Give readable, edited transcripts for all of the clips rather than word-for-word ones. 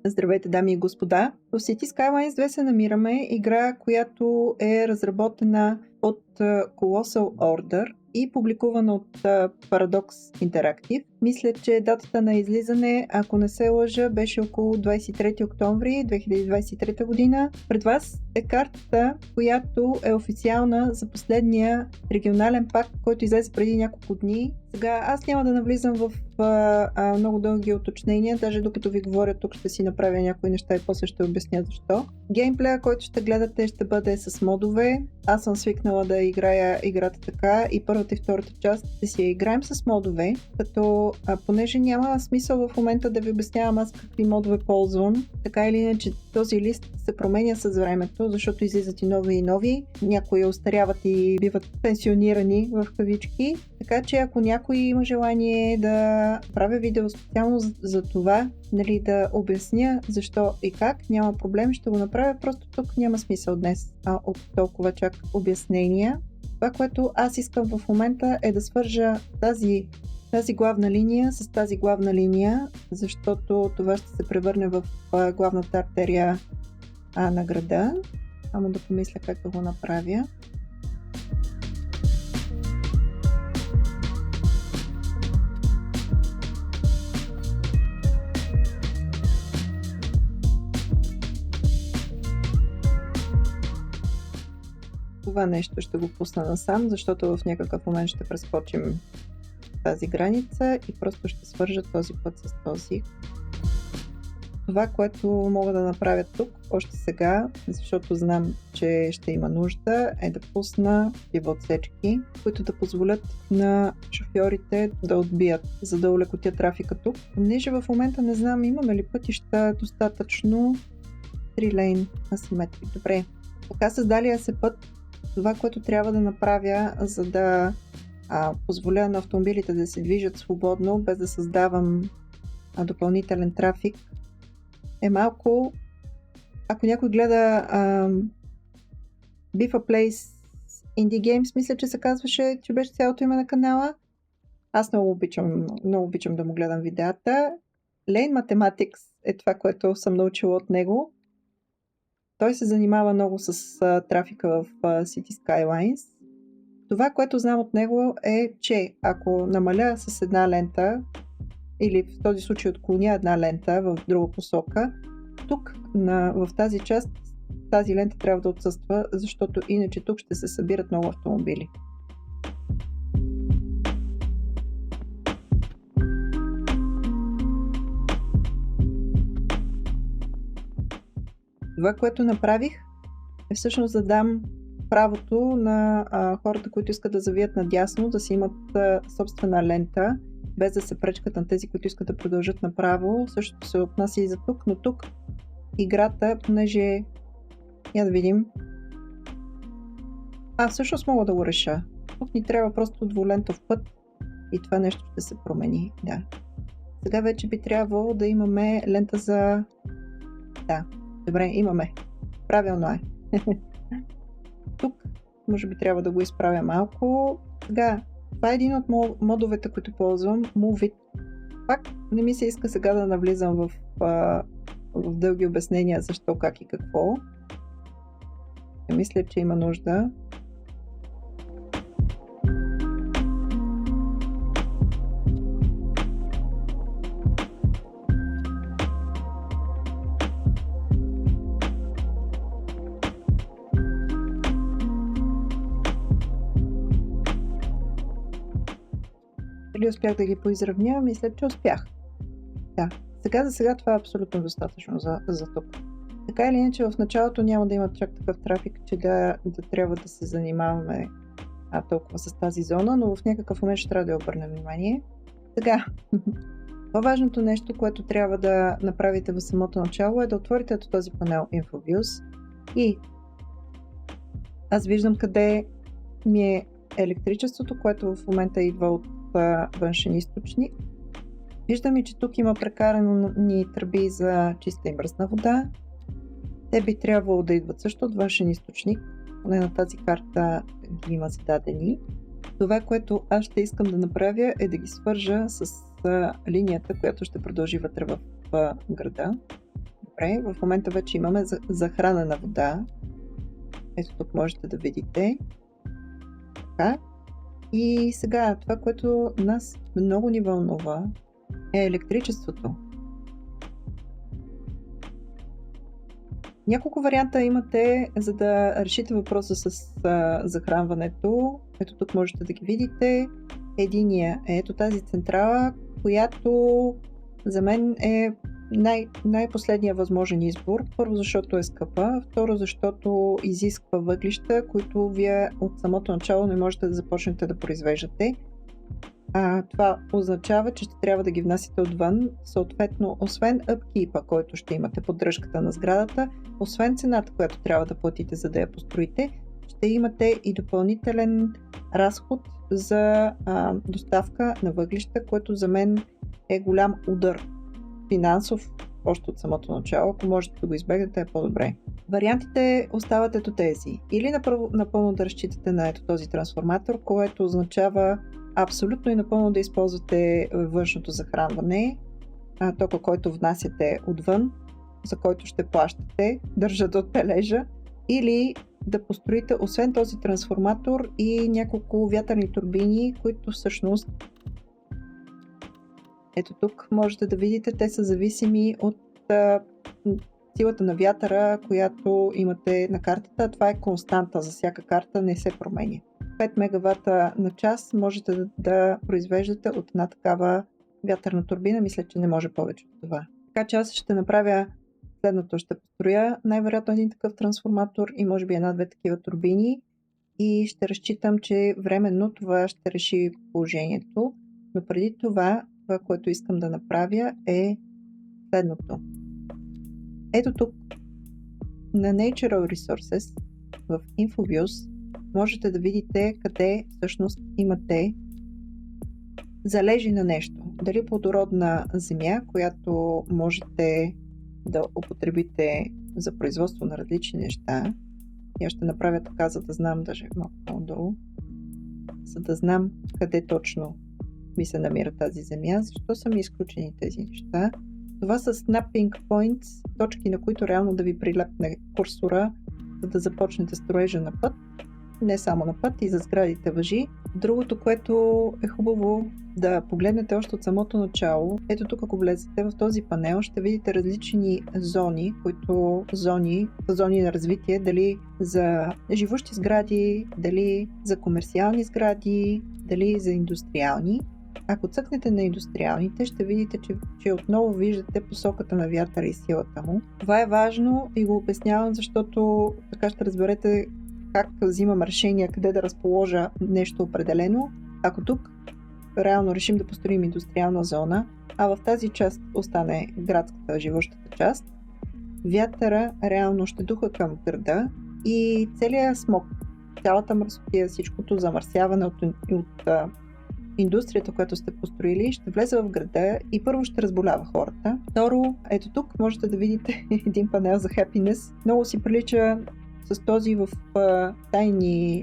Здравейте, дами и господа! В City Skylines 2 се намираме, игра, която е разработена от Colossal Order и публикувана от Paradox Interactive. Мисля, че датата на излизане, ако не се лъжа, беше около 23 октомври 2023 година. Пред вас е картата, която е официална за последния регионален пак, който излезе преди няколко дни. Сега аз няма да навлизам в много дълги уточнения, даже докато ви говоря тук ще си направя някои неща и после ще обясня защо. Геймплея, който ще гледате, ще бъде с модове. Аз съм свикнала да играя играта така и първата и втората част ще си я играем с модове, като понеже няма смисъл в момента да ви обяснявам аз какви модове ползвам, така или иначе този лист се променя с времето, защото излизат и нови, някои остаряват и биват пенсионирани в кавички, така че ако някой има желание да правя видео специално за това, нали, да обясня защо и как, няма проблем, ще го направя, просто тук няма смисъл днес от толкова чак обяснения. Това, което аз искам в момента е да свържа тази главна линия с тази главна линия, защото това ще се превърне в главната артерия на града. Само да помисля как да го направя. Това нещо ще го пусна насам, защото в някакъв момент ще прескочим тази граница и просто ще свържа този път с този. Това, което мога да направя тук, още сега, защото знам, че ще има нужда, е да пусна пивотсечки, които да позволят на шофьорите да отбият, за да улекотя трафика тук. Понеже в момента не знам, имаме ли пътища достатъчно 3 лейн асиметрик. Добре, така създалия се път, това, което трябва да направя, за да позволя на автомобилите да се движат свободно, без да създавам допълнителен трафик, е малко... Ако някой гледа Beef a Place Indie Games, мисля, че се казваше, че беше цялото име на канала. Аз много обичам да му гледам видеята. Lane Mathematics е това, което съм научила от него. Той се занимава много с трафика в City Skylines. Това, което знам от него е, че ако намаля с една лента, или в този случай отклоня една лента в друга посока, тук в тази част тази лента трябва да отсъства, защото иначе тук ще се събират много автомобили. Това, което направих, е всъщност да дам правото на хората, които искат да завият надясно, да си имат собствена лента, без да се пречкат на тези, които искат да продължат направо. Същото се отнася и за тук, но тук играта, понеже... Я да видим. Всъщност мога да го реша. Тук ни трябва просто двулентов път и това нещо ще се промени. Да. Сега вече би трябвало да имаме лента за... Да, добре, имаме. Правилно е. Тук може би трябва да го изправя малко. Сега, това е един от модовете, които ползвам. Move It. Пак не ми се иска сега да навлизам в дълги обяснения защо, как и какво. Не мисля, че има нужда. Дали успях да ги поизравня? Мисля, че успях. Да, за сега това е абсолютно достатъчно за тук. Така или иначе в началото няма да има чак такъв трафик, че да трябва да се занимаваме толкова с тази зона, но в някакъв момент ще трябва да обърнем внимание. Сега, по-важното нещо, което трябва да направите в самото начало е да отворите този панел InfoViews и аз виждам къде ми е електричеството, което в момента идва от външен източник. Виждам и, че тук има прекарани тръби за чиста и мръсна вода. Те би трябвало да идват също от външен източник, поне на тази карта ги има зададени. Това, което аз ще искам да направя е да ги свържа с линията, която ще продължи вътре в града. Добре, в момента вече имаме захранена вода. Ето тук можете да видите. Така. И сега това, което нас много ни вълнува, е електричеството. Няколко варианта имате, за да решите въпроса с захранването. Ето тук можете да ги видите. Единия е ето тази централа, която за мен е най-последния възможен избор. Първо, защото е скъпа. Второ, защото изисква въглища, които вие от самото начало не можете да започнете да произвеждате. Това означава, че ще трябва да ги внасяте отвън. Съответно, освен upkeep-а, който ще имате, поддръжката на сградата, освен цената, която трябва да платите, за да я построите, ще имате и допълнителен разход за доставка на въглища, което за мен е голям удар финансов, още от самото начало. Ако можете да го избегнете, е по-добре. Вариантите остават ето тези. Или напълно да разчитате на ето този трансформатор, което означава абсолютно и напълно да използвате външното захранване, тока, който внасяте отвън, за който ще плащате, държа да отбележа, или да построите освен този трансформатор и няколко вятърни турбини, които всъщност ето тук можете да видите, те са зависими от силата на вятъра, която имате на картата. Това е константа за всяка карта, не се променя. 5 мегавата на час можете да произвеждате от една такава вятърна турбина. Мисля, че не може повече от това. Така че аз ще направя следното. Ще построя най-вероятно един такъв трансформатор и може би една-две такива турбини и ще разчитам, че временно това ще реши положението. Но преди това, което искам да направя е следното. Ето тук на Natural Resources в InfoViews можете да видите къде всъщност имате залежи на нещо. Дали плодородна земя, която можете да употребите за производство на различни неща. Я ще направя така, за да знам, даже малко по-долу, за да знам къде точно ми се намира тази земя. Защо са ми изключени тези неща? Това са snapping points, точки, на които реално да ви прилепне курсора, за да започнете строежа на път. Не само на път, и за сградите важи. Другото, което е хубаво да погледнете още от самото начало, ето тук, ако влезете в този панел, ще видите различни зони, които зони на развитие, дали за живущи сгради, дали за комерциални сгради, дали за индустриални. Ако цъкнете на индустриалните, ще видите, че отново виждате посоката на вятъра и силата му. Това е важно и го обяснявам, защото така ще разберете как взимам решение къде да разположа нещо определено. Ако тук реално решим да построим индустриална зона, а в тази част остане градската, живущата част, вятъра реално ще духа към града и целият смог, цялата мръсотия, всичкото замърсяване от индустрията, която сте построили, ще влезе в града и първо ще разболява хората. Второ, ето тук можете да видите един панел за happiness. Много си прилича с този в Town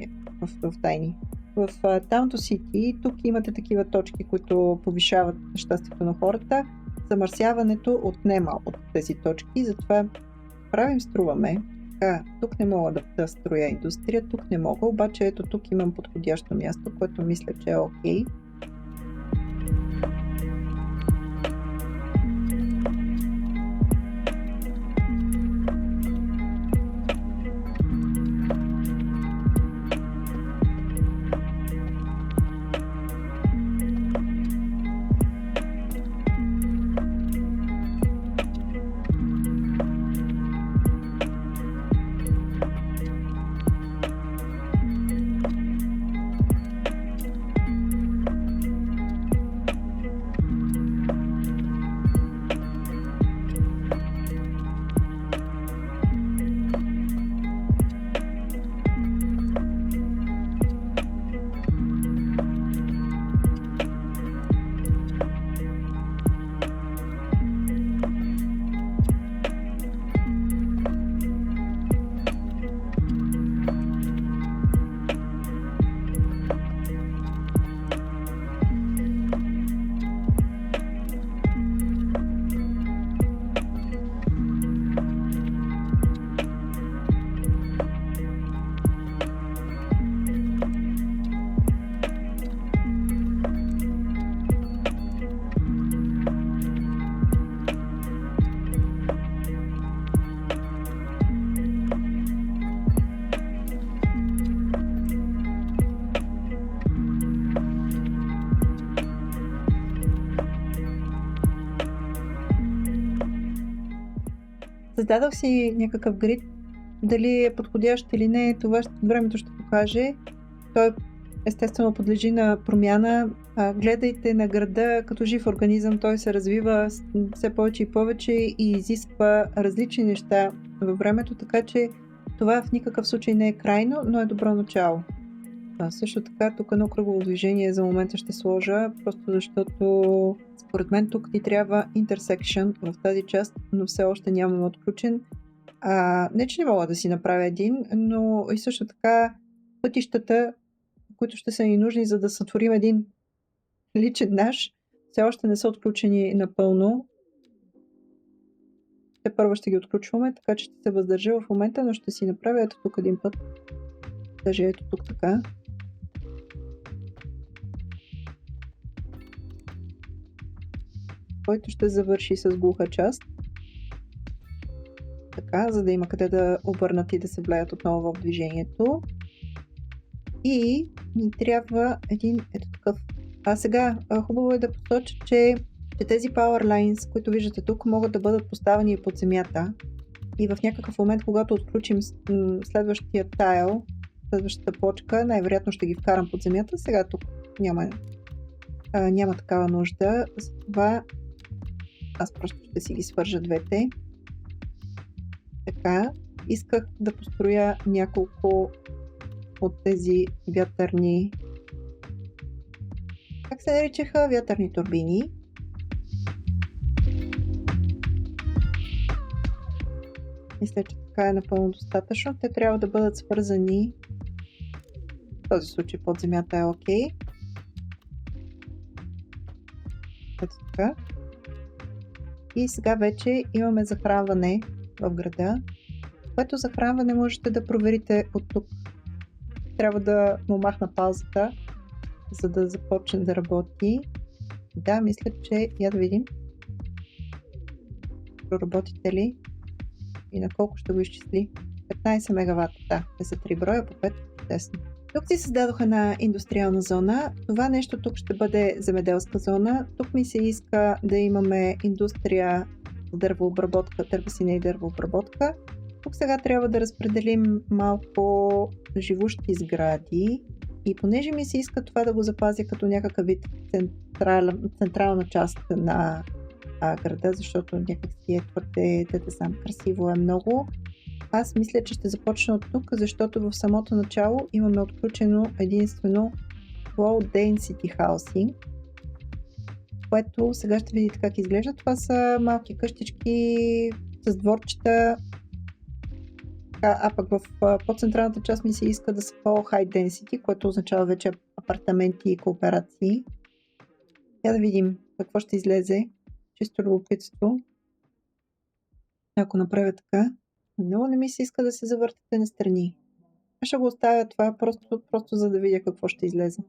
to City. Тук имате такива точки, които повишават щастието на хората. Замърсяването отнема от тези точки, затова правим струваме. Тук не мога да строя индустрия, тук не мога, обаче ето тук имам подходящо място, което мисля, че е окей. Създадох си някакъв грид. Дали е подходящ или не, това времето ще покаже. Той естествено подлежи на промяна. Гледайте на града като жив организъм, той се развива все повече и повече и изисква различни неща във времето, така че това в никакъв случай не е крайно, но е добро начало. Също така, тук едно кръгово движение за момента ще сложа, просто защото според мен тук ти трябва intersection в тази част, но все още нямам отключен. Не, че не мога да си направя един, но и също така пътищата, които ще са ни нужни, за да сътворим един личен наш, все още не са отключени напълно. Те първо ще ги отключваме, така че ще се въздържа в момента, но ще си направя ето тук един път. Даже ето тук така. Който ще завърши с глуха част. Така, за да има къде да обърнат и да се влеят отново в движението. И ни трябва един ето такъв. Сега хубаво е да посоча, че тези power lines, които виждате тук, могат да бъдат поставени под земята. И в някакъв момент, когато отключим следващия тайл, следващата почка, най-вероятно ще ги вкарам под земята. Сега тук няма такава нужда. Затова аз просто ще си ги свържа двете. Така, исках да построя няколко от тези вятърни. Как се наричаха? Вятърни турбини. Мисля, че така е напълно достатъчно. Те трябва да бъдат свързани. В този случай под земята е окей. Ето така. И сега вече имаме захранване в града, което захранване можете да проверите от тук. Трябва да му махна паузата, за да започне да работи. Да, мисля, че я да видим. Проработите ли? И на колко ще го изчисли? 15 мегавата. Да, те са 3 броя по 5. Чудесно. Тук си създадох една индустриална зона. Това нещо тук ще бъде земеделска зона. Тук ми се иска да имаме индустрия с дървообработка, дървесина и дървообработка. Тук сега трябва да разпределим малко живущи сгради и понеже ми се иска това да го запазя като някакъв вид централна част на града, защото някак си е твърде сам красиво е много. Аз мисля, че ще започна от тук, защото в самото начало имаме отключено единствено Low Density Housing, което сега ще видите как изглежда. Това са малки къщички с дворчета, пък в по-централната част ми се иска да са по-high density, което означава вече апартаменти и кооперации. Да видим какво ще излезе. Чисто любопитство. Ако направя така, много не ми се иска да се завъртате настрани. Аз ще го оставя това просто за да видя какво ще излезе.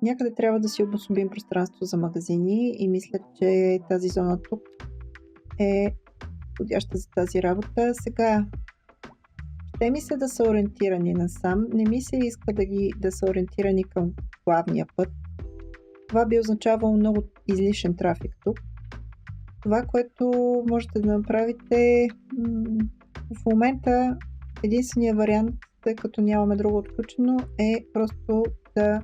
Някъде трябва да си обособим пространство за магазини и мисля, че тази зона тук е подходяща за тази работа. Сега ще ми се да са ориентирани насам. Не ми се иска да са ориентирани към главния път. Това би означавало много излишен трафик тук. Това, което можете да направите в момента, единственият вариант, тъй като нямаме друго отключено, е просто да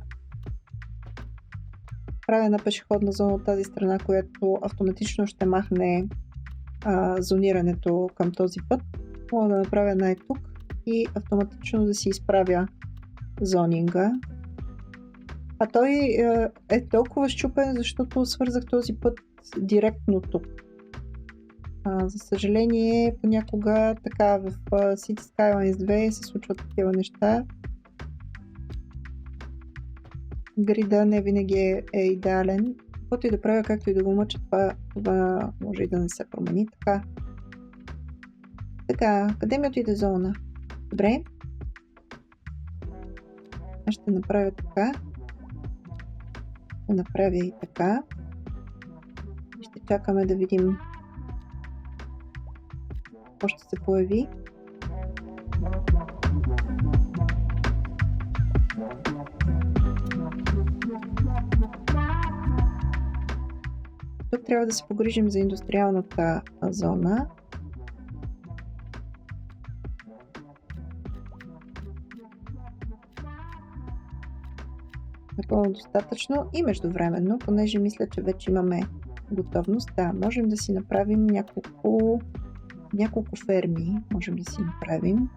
правя една пешеходна зона от тази страна, която автоматично ще махне зонирането към този път. Мога да направя една и тук и автоматично да си изправя зонинга. А той е толкова счупен, защото свързах този път директно тук. За съжаление, понякога така в City Skylines 2 се случват такива неща. Грида не винаги е идеален. Каквото и да правя, както и да го мъча, това може и да не се промени. Така, къде ми отиде зона? Добре. Аз ще направя така. Ще направя и така. Ще чакаме да видим какво ще се появи. Тук трябва да се погрижим за индустриалната зона. напълно достатъчно и междувременно, понеже мисля, че вече имаме готовност, можем да си направим няколко ферми, можем да си направим.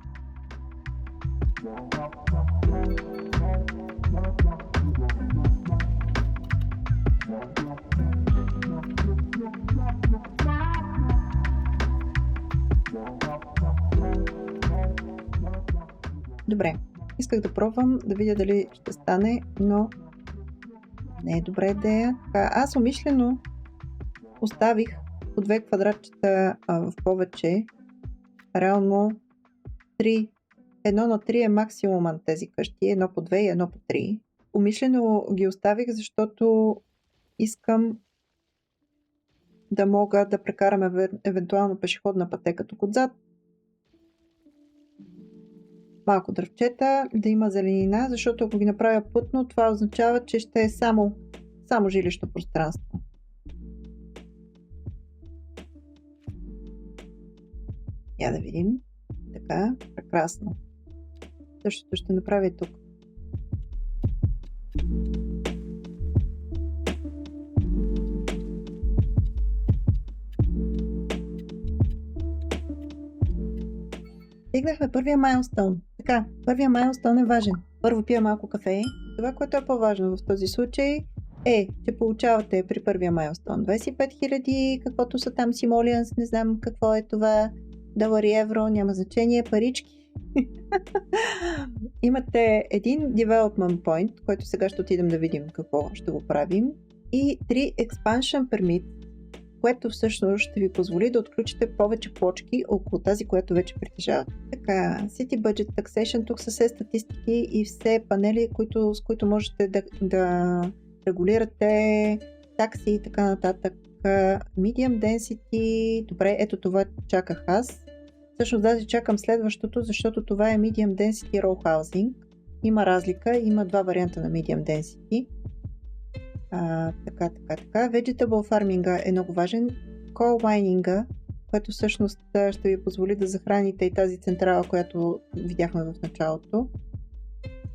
Добре, исках да пробвам да видя дали ще стане, но не е добра идея. Аз умишлено оставих по 2 квадратчета в повече. Реално 3. 1/3 е максимума на тези къщи. 1/2 и 1/3. Умишлено ги оставих, защото искам да мога да прекарам евентуално пешеходна пътека тук отзад. Малко дръвчета, да има зеленина, защото ако ги направя плътно, това означава, че ще е само жилищно пространство. Я да видим. Така, прекрасно. Същото ще направя и тук. Стигнахме първия майлстоун. Така, първия майлстоун е важен. Първо пия малко кафе. Това, което е по-важно в този случай е, че получавате при първия майлстоун 25 000, каквото са там симолианс, не знам какво е това, долари, евро, няма значение, парички. Имате един development point, който сега ще отидем да видим какво ще го правим, и 3 expansion permit, което всъщност ще ви позволи да отключите повече плочки около тази, която вече притежавате. Така, City Budget Taxation, тук са все статистики и все панели, с които можете да регулирате такси и така нататък. Medium Density, добре, ето това чаках аз. Всъщност даже чакам следващото, защото това е Medium Density Row Housing. Има разлика, има 2 варианта на Medium Density. Така. Vegetable Farming е много важен. Coal Mining, което всъщност ще ви позволи да захраните и тази централа, която видяхме в началото.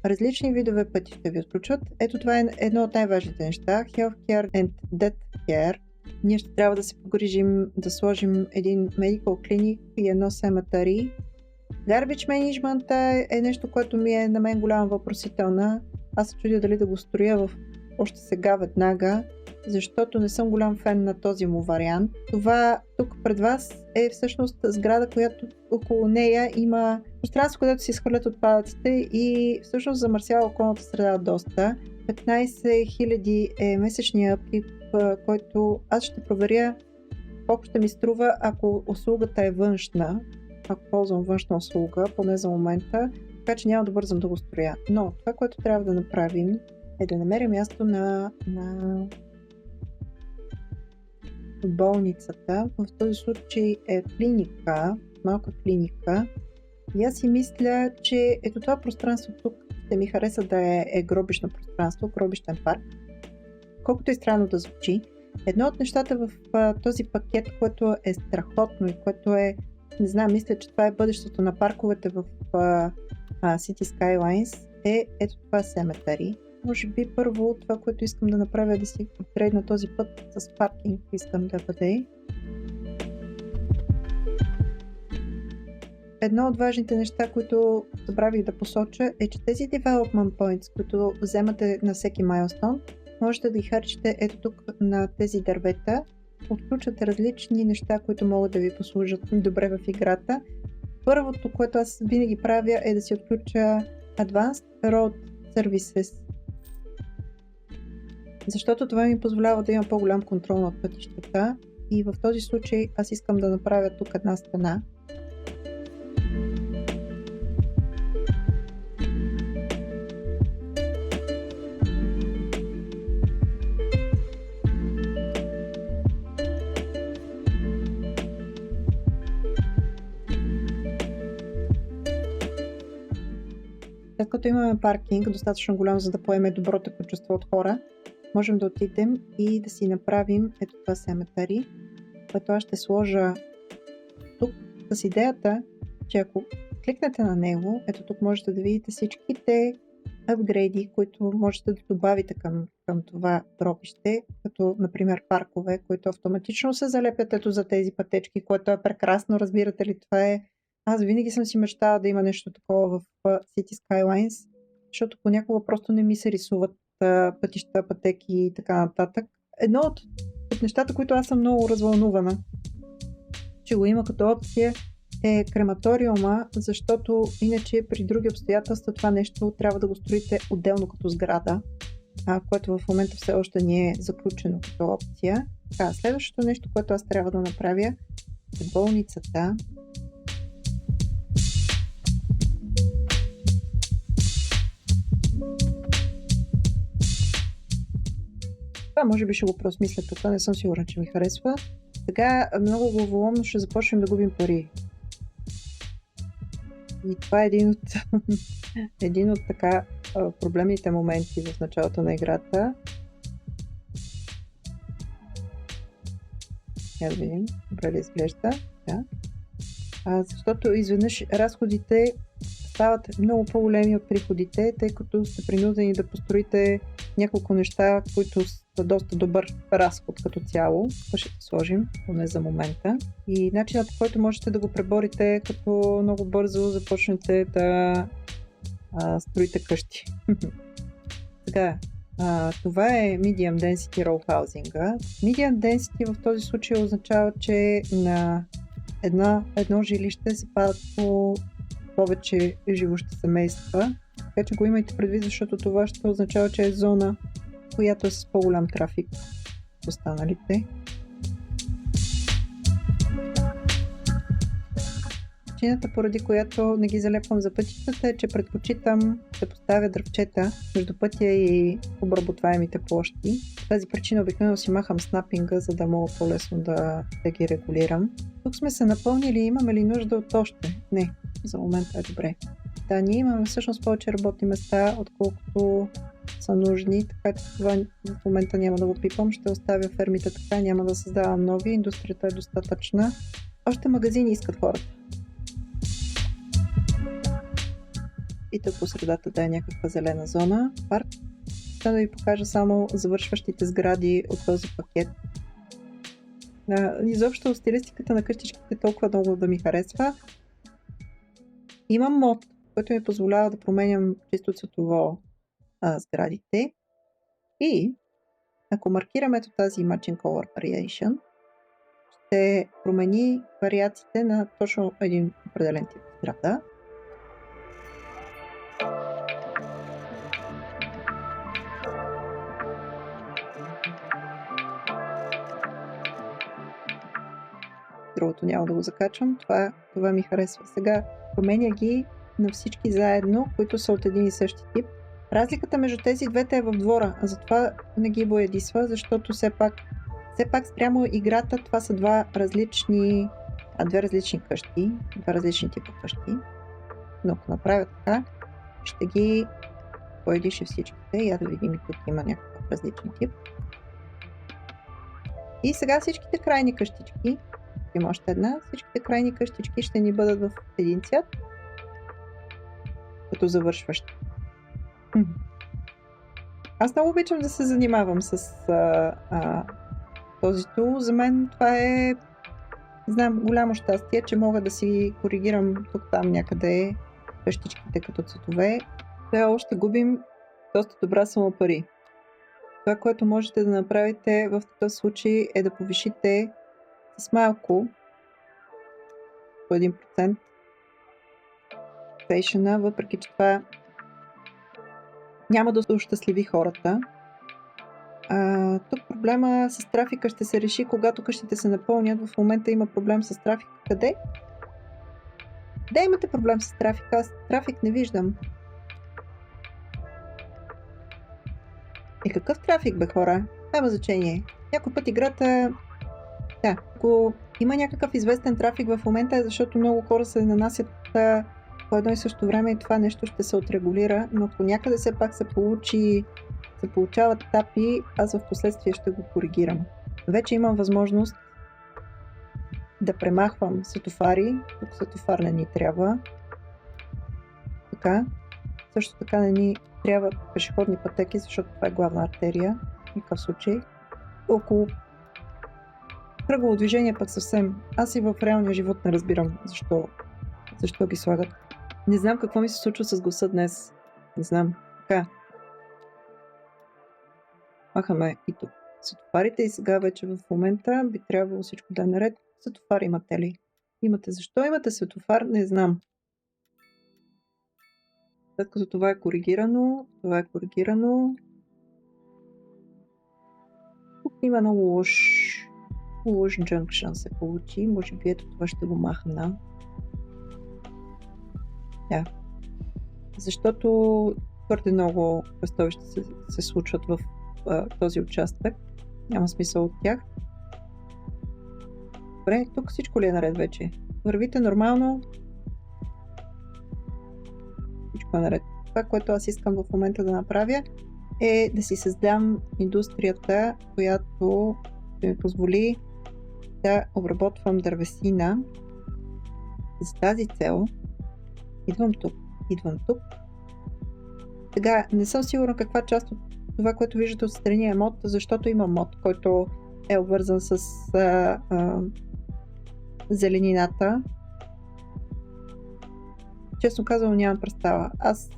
Различни видове пъти ще ви отключват. Ето това е едно от най-важните неща. Healthcare and Death Care. Ние ще трябва да се погрижим да сложим един Medical Clinic и едно Cemetery. Garbage Management е нещо, което ми е на мен голяма въпросителна. Аз се чудя дали да го строя още сега веднага, защото не съм голям фен на този му вариант. Това тук пред вас е всъщност сграда, която около нея има пространство, където се изхвърлят отпадъците и всъщност замърсява околната среда доста. 15 000 е месечния пип, който аз ще проверя колко ще ми струва, ако услугата е външна, ако ползвам външна услуга, поне за момента, така че няма да бързам да го строя. Но това, което трябва да направим, е да намеря място на болницата. В този случай е клиника, малка клиника. И аз си мисля, че ето това пространство тук ще ми хареса да е гробищно пространство, гробищен парк. Колкото и странно да звучи, едно от нещата в този пакет, което е страхотно и което е, не знам, мисля, че това е бъдещето на парковете в City Skylines, е ето това Cemetery. Може би първо това, което искам да направя, е да си апгрейдна този път с паркинг, искам да бъде. Едно от важните неща, които забравих да посоча, е, че тези development points, които вземате на всеки milestone, можете да ги харчите ето тук на тези дървета. Отключвате различни неща, които могат да ви послужат добре в играта. Първото, което аз винаги правя, е да си отключа Advanced Road Services, защото това ми позволява да имам по-голям контрол над пътищата и в този случай аз искам да направя тук една стена. След като имаме паркинг, достатъчно голям, за да поеме доброто количество от хора, можем да отидем и да си направим ето това Cemetery, което аз ще сложа тук с идеята, че ако кликнете на него, ето тук можете да видите всичките апгрейди, които можете да добавите към това дробище, като например паркове, които автоматично се залепят ето за тези пътечки, което е прекрасно, разбирате ли, това е... Аз винаги съм си мечтала да има нещо такова в City Skylines, защото понякога просто не ми се рисуват пътища, пътеки и така нататък. Едно от нещата, които аз съм много развълнувана, че го има като опция, е крематориума, защото иначе при други обстоятелства това нещо трябва да го строите отделно като сграда, което в момента все още не е заключено като опция. Така, следващото нещо, което аз трябва да направя, е болницата. Това може би ще го преосмисля тук, не съм сигурна, че ми харесва. Сега много главоломно ще започнем да губим пари. И това е един от така проблемните моменти в началото на играта. Я да видим, добре ли изглежда. Да. Защото изведнъж разходите стават много по-големи от приходите, тъй като сте принудени да построите няколко неща, които са доста добър разход като цяло. Това ще сложим, поне за момента. И начинът, по който можете да го преборите е като много бързо започнете да строите къщи. Сега, това е Medium Density Row Housing. Medium Density в този случай означава, че на едно жилище се падат по повече живущи семейства. Така че го имайте предвид, защото това ще означава, че е зона, която е с по-голям трафик от останалите. Причината, поради която не ги залепвам за пътищата, е, че предпочитам да поставя дръвчета между пътя и обработваемите площи. Тази причина обикновено си махам снапинга, за да мога по-лесно да ги регулирам. Тук сме се напълнили, имаме ли нужда от още? Не, за момента е добре. Да, ние имаме всъщност повече работни места, отколкото са нужни, така че това в момента няма да го пипам, ще оставя фермите така, няма да създавам нови, индустрията е достатъчна. Още магазини искат хората. И тук по средата да е някаква зелена зона, парк. Ще да ви покажа само завършващите сгради от този пакет. Изобщо стилистиката на къщичките толкова много да ми харесва. Имам мод, който ми позволява да променям чисто цветово сградите. И ако маркираме ето тази Matching Color Variation, ще промени вариациите на точно един определен тип сграда. Другото няма да го закачвам. Това ми харесва. Сега променя ги на всички заедно, които са от един и същи тип. Разликата между тези двете е в двора, а затова не ги боядисва, защото все пак спрямо играта това са две различни къщи, два различни типа къщи. Но ако направя така, ще ги боядише всичките. Я да видим и тук има някакъв различен тип. И сега всичките крайни къщички, има още една, всичките крайни къщички ще ни бъдат в един цвят, като завършващи. Аз много обичам да се занимавам с този тул. За мен това е, знам, голямо щастие, че мога да си коригирам тук-там някъде къщичките като цветове. Все още губим доста добра сума пари. Това, което можете да направите в такъв случай е да повишите с малко по 1% стейшъна, въпреки че това няма да ощастливи хората. Тук проблема с трафика ще се реши, когато къщите се напълнят. В момента има проблем с трафика. Къде? Къде имате проблем с трафика? Аз трафик не виждам. И какъв трафик, бе, хора? Няма значение. Някой път играта... Да, ако има някакъв известен трафик в момента е защото много хора се нанасят по едно и също време и това нещо ще се отрегулира, но ако някъде все пак се получават тапи, аз в последствие ще го коригирам. Вече имам възможност да премахвам светофари. Тук светофар не ни трябва. Така. Също така не ни трябва пешеходни пътеки, защото това е главна артерия. В никакъв случай. Около кръгово движение пък съвсем. Аз и в реалния живот не разбирам защо ги слагат. Не знам какво ми се случва с гласа днес. Не знам. Така. Махаме и тук светофарите и сега вече в момента би трябвало всичко да е наред. Светофар имате ли? Имате. Защо имате светофар? Не знам. След като това е коригирано, тук има много лош джънкшън се получи. Може би ето това ще го махна. Да. Защото твърде много кръстовища се случват в този участък. Няма смисъл от тях. Добре, тук всичко ли е наред вече? Вървите нормално. Всичко е наред. Това, което аз искам в момента да направя, е да си създам индустрията, която ще ми позволи да обработвам дървесина. За тази цел идвам тук. Сега не съм сигурна каква част от това, което виждате отстрани е мод, защото има мод, който е обвързан с зеленината. Честно казвам, нямам представа. Аз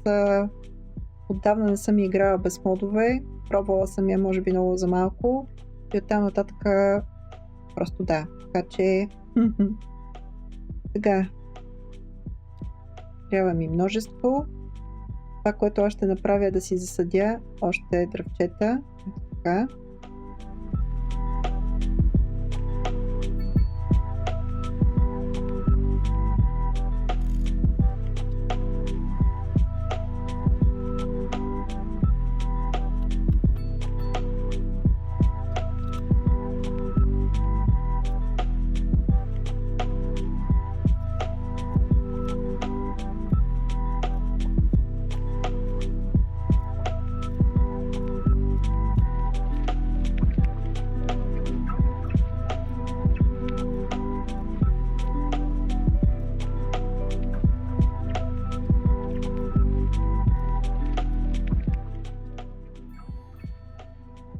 отдавна не съм играла без модове. Пробвала съм я, може би, много за малко. И оттам нататък просто да. Така че сега трябва ми множество. Това, което аз ще направя, е да си засадя още дръвчета. Така.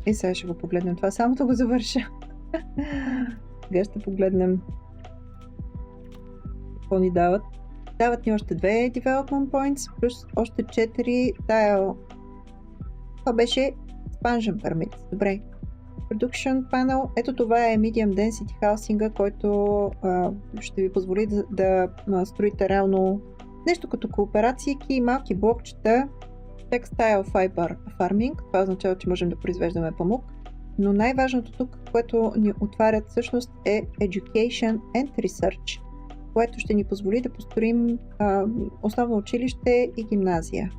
И сега ще го погледнем това, само да го завърша. Сега ще погледнем какво ни дават. Дават ни още 2 Development Points, плюс още 4 Tile. Това беше Expansion Permit. Добре. Production Panel. Ето това е Medium Density Housing, който ще ви позволи да строите реално нещо като кооперациики, малки блокчета. Textile Fiber Farming, това означава, че можем да произвеждаме памук, но най-важното тук, което ни отварят всъщност е Education and Research, което ще ни позволи да построим основно училище и гимназия.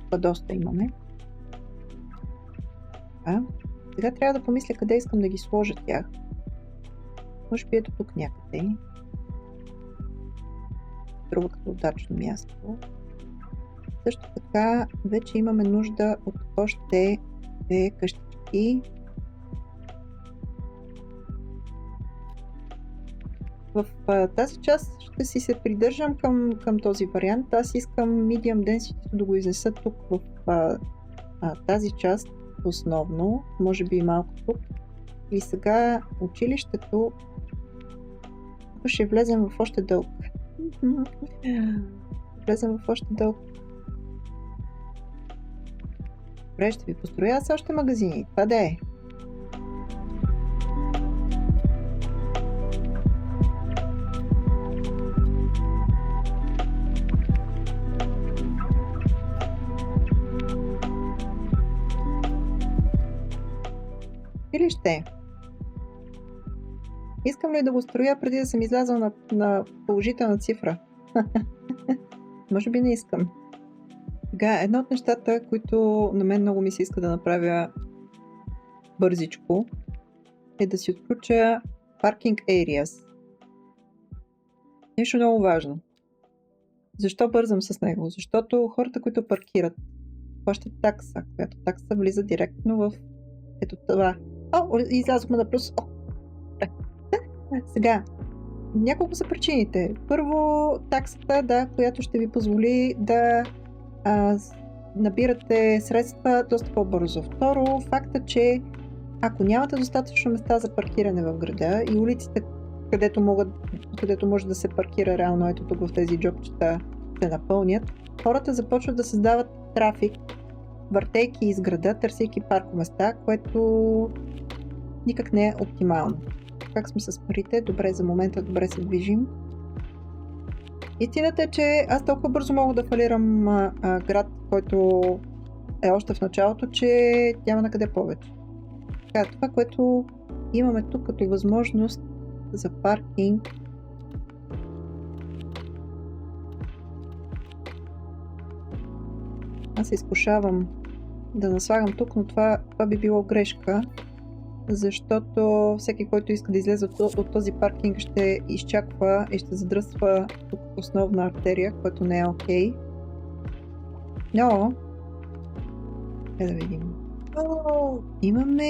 Това доста имаме. Сега трябва да помисля къде искам да ги сложа тях. Може би ето тук някъде. Струва като удачно място. Също така вече имаме нужда от още 2 къщички. В тази част ще си се придържам към този вариант. Аз искам Medium Density да го изнеса тук в тази част основно, може би и малко тук. И сега училището ще влезем в още дълг. Добре, ще ви построя аз още магазини. Това да е. Или ще? Искам ли да го строя преди да съм излязъл на положителна цифра? Може би не искам. Сега, едно от нещата, които на мен много ми се иска да направя бързичко, е да си отключа Parking Areas. Нещо много важно. Защо бързам с него? Защото хората, които паркират, плащат такса, която такса влиза директно в ето това. Излязохме на плюс. Сега, няколко са причините. Първо, таксата, която ще ви позволи да набирате средства доста по-бързо. Второ, факта, че ако нямате достатъчно места за паркиране в града и улиците, където може да се паркира реално, ето тук в тези джобчета се напълнят, хората започват да създават трафик, въртейки из града, търсейки паркоместа, което никак не е оптимално. Как сме с парите? Добре, за момента добре се движим. Истината е, че аз толкова бързо мога да фалирам град, който е още в началото, че няма на къде повече. Така, това, което имаме тук като възможност за паркинг, аз се изкушавам да наслагам тук, но това би било грешка, защото всеки, който иска да излезе от този паркинг, ще изчаква и ще задръства тук основна артерия, което не е окей. Но, да видим. Имаме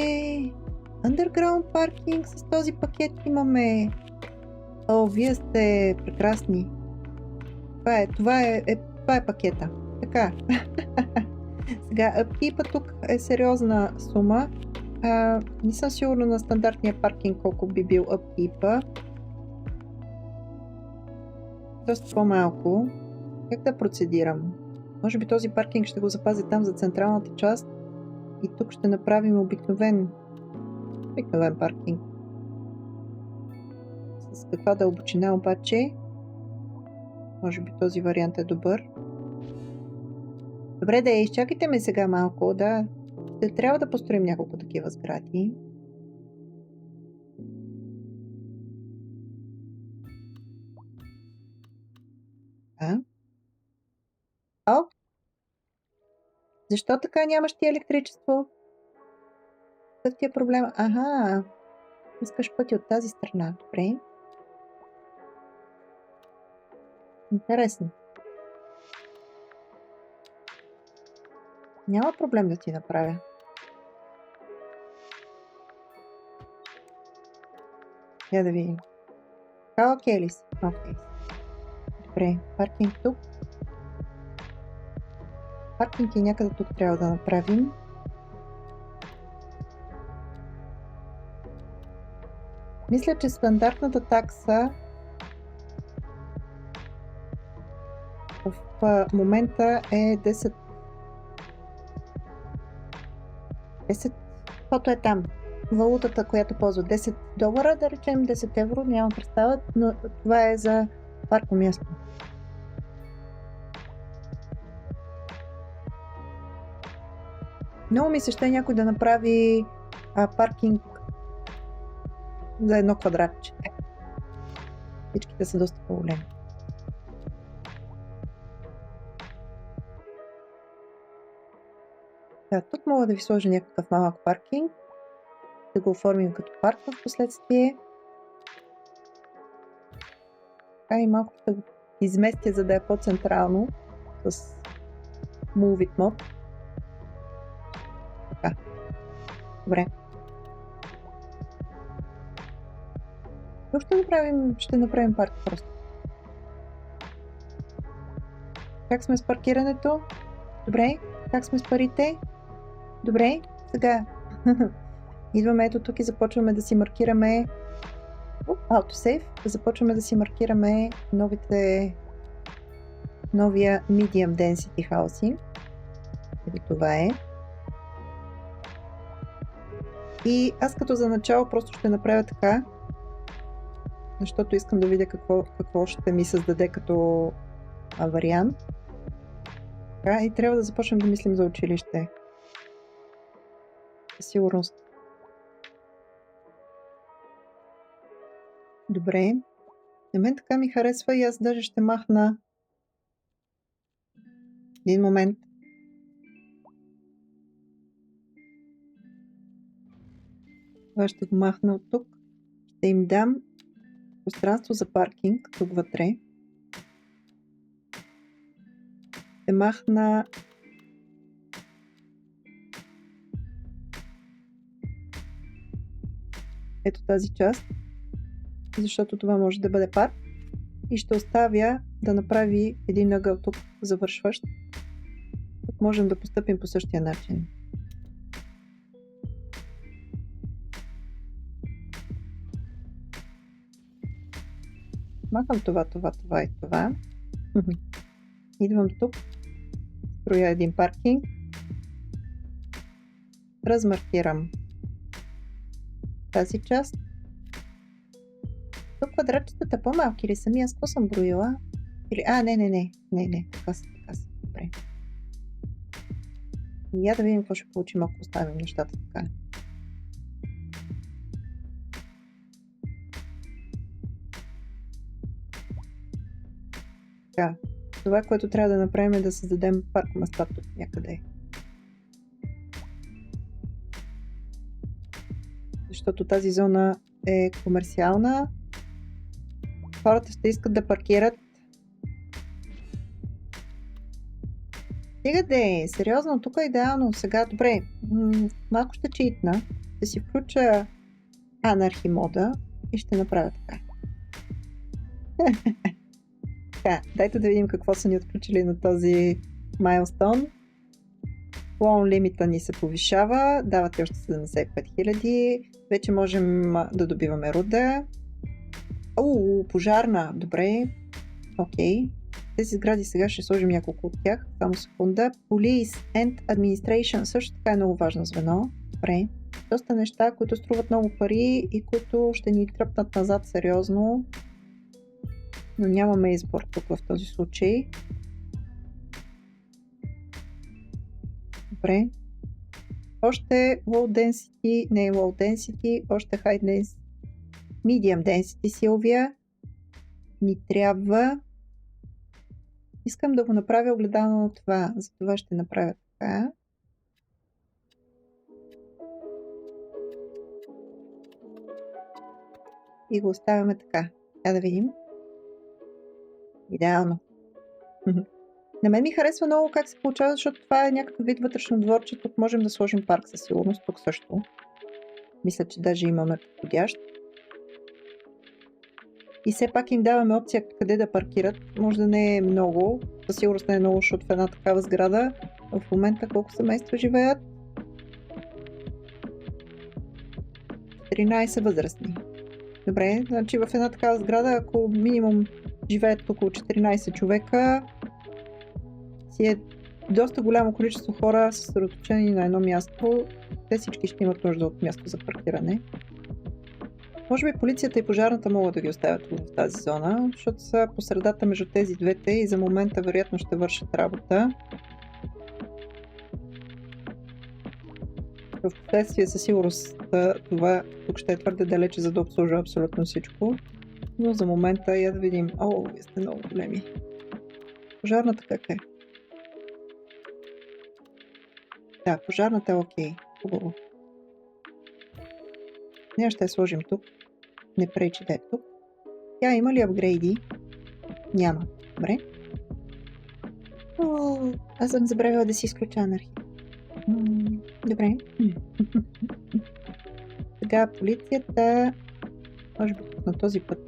underground паркинг с този пакет имаме. Вие сте прекрасни. Това е пакета. Така. Сега, upkeep тук е сериозна сума. Не съм сигурна на стандартния паркинг колко би бил upkeep. Доста по-малко. Как да процедирам? Може би този паркинг ще го запазя там за централната част и тук ще направим обикновен паркинг. С каква дълбочина обаче? Може би този вариант е добър. Добре, да изчакайте ме сега малко, да. Ще трябва да построим няколко такива сгради. Защо така нямаш ти електричество? Какъв ти е проблем? Искаш пъти от тази страна. Добре. Интересно. Няма проблем да ти направя. Я да видим. Окей ли си? Окей. Добре, паркинг тук. Паркинг и някъде тук трябва да направим. Мисля, че стандартната такса в момента е 10, каквото е там. Валутата, която ползва $10, да речем 10 евро, нямам представа, но това е за паркомясто. Много ми се ще някой да направи паркинг за едно квадратче. Всичките са доста по-големи. Тук мога да ви сложа някакъв малък паркинг, да го оформим като парк в последствие. И малко ще го изместя, за да е по-централно с Move It Mod. Така. Добре. Тук ще направим парк просто. Как сме с паркирането? Добре. Как сме с парите? Добре. Сега идваме ето тук и започваме да си маркираме Autosave. Започваме да си маркираме новия Medium Density Housing. Ето това е. И аз като за начало просто ще направя така, защото искам да видя какво ще ми създаде като вариант. Така, и трябва да започнем да мислим за училище. Със сигурност. Добре. На мен така ми харесва и аз даже ще махна един момент. Това ще го махна от тук. Ще им дам пространство за паркинг тук вътре. Ще махна ето тази част, защото това може да бъде парк. И ще оставя да направи един ъгъл тук завършващ. можем да постъпим по същия начин. Махам това и това. Идвам тук. Строя един паркинг. Размаркирам тази част. Тук квадратчетата по-малки ли са ми? Аз какво съм броила? Или... Не. Така са. Добре. Я да видим какво ще получим, ако оставим нещата така. Така. Това, което трябва да направим е да създадем паркоместа тук някъде. Защото тази зона е комерциална. Хората ще искат да паркират. Стига де, сериозно, тук е идеално. Сега, добре, малко ще читна. Ще си включа анархи мода и ще направя така. Така, дайте да видим какво са ни отключили на този майлстоун. Лоун лимита ни се повишава, давате още 75 000. Вече можем да добиваме руда. Пожарна, добре. Окей. Тези сгради сега ще сложим няколко от тях. Само секунда. Police and Administration също така е много важно звено. Добре. Доста неща, които струват много пари и които ще ни тръпнат назад сериозно. Но нямаме избор тук в този случай. Добре. Още low density, не low density, още high density, medium density, Силвия. Ни трябва. Искам да го направя огледално на това, затова ще направя така. И го оставяме така. Да видим. Идеално. На мен ми харесва много как се получава, защото това е някакъв вид вътрешно дворче. Тук можем да сложим парк със сигурност. Тук също. Мисля, че даже имаме подходящ. И все пак им даваме опция къде да паркират. Може да не е много. Със сигурност не е много, защото в една такава сграда в момента колко семейства живеят? 13 възрастни. Добре, значи в една такава сграда, ако минимум живеят около 14 човека, си е доста голямо количество хора съсредоточени на едно място. Те всички ще имат нужда от място за паркиране. Може би полицията и пожарната могат да ги оставят в тази зона, защото са по средата между тези двете и за момента вероятно ще вършат работа. В последствие със сигурност това тук ще е твърде далече, за да обслужва абсолютно всичко. Но за момента я да видим. Вие сте много големи. Пожарната как е? Да, пожарната е окей. Хубаво. Ние ще я сложим тук. Не пречи да е тук. Тя има ли апгрейди? Няма. Добре. Аз съм забравила да си изключа анархия. Добре. Сега полицията може би на този път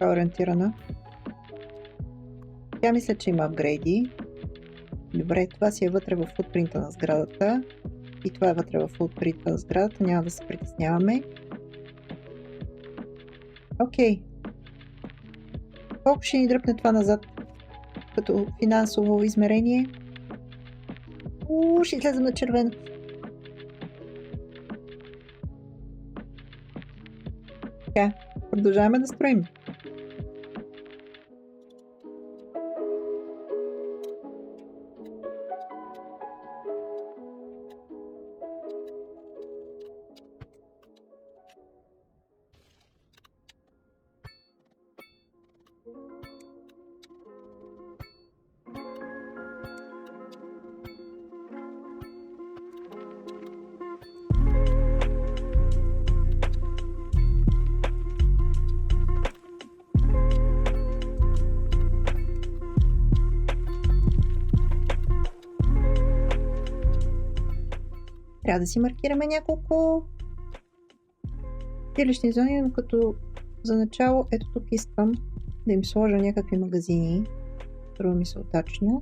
е ориентирана. Тя мисля, че има апгрейди. Добре, това си е вътре в футпринта на сградата. И това е вътре в футпринта на сградата. Няма да се притесняваме. Окей. Колко ще ни дръпне това назад като финансово измерение? Ще излезем на червено. Така, продължаваме да строим. Трябва да си маркираме няколко жилищни зони, но като за начало, ето тук искам да им сложа някакви магазини. Първо ми се удачно.